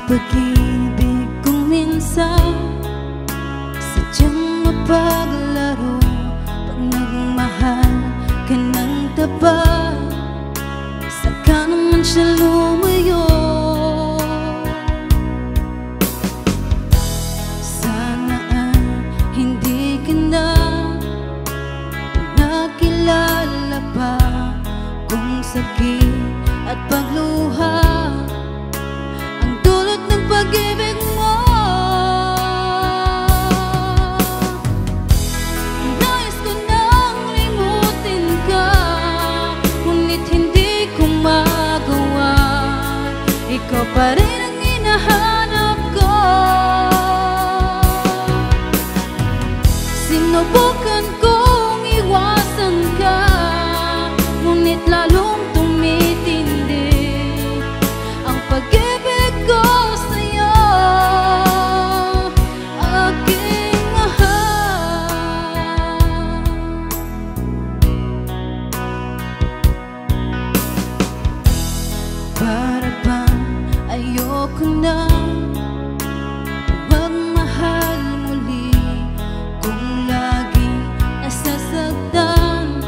pag-ibig kong minsan sadyang mapaglaro. Pag nagmahal ka ng tapat, saka naman siya lumayo. Sana ay hindi ka na nakilala pa kung sakit at pagluha ang dulot ng pag-ibig mo. Nais ko nang limutin ka, ngunit hindi ko magawa. Ikaw pa rin ang hinahanap ko. Sinubukan kong iwasan ka, ngunit lalong tumitindi ang pag-ibig ko sa'yo, aking mahal. Para bang ayoko na magmahal muli kung laging nasasaktan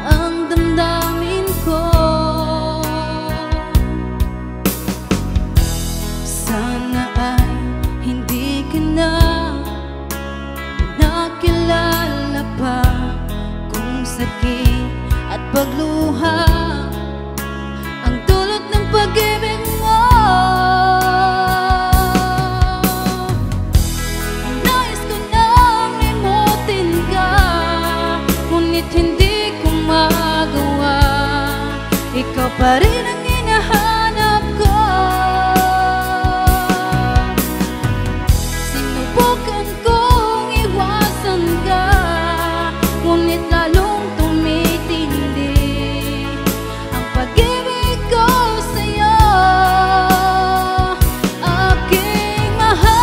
ang damdamin ko. Sana ay hindi ka na nakilala pa kung sakit at pagluha ang dulot ng pag-ibig mo. Nais ko nang limutin ka, ngunit hindi ko magawa. Ikaw pa rin ang hinahanap ko. Sinubukan kong iwasan ka, ngunit lalong tumitindi ang pag-ibig ko sa'yo, aking mahal.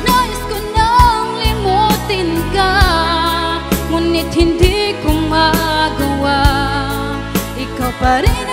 Nais ko nang limutin ka, ngunit hindi ko magawa. Ikaw pa rin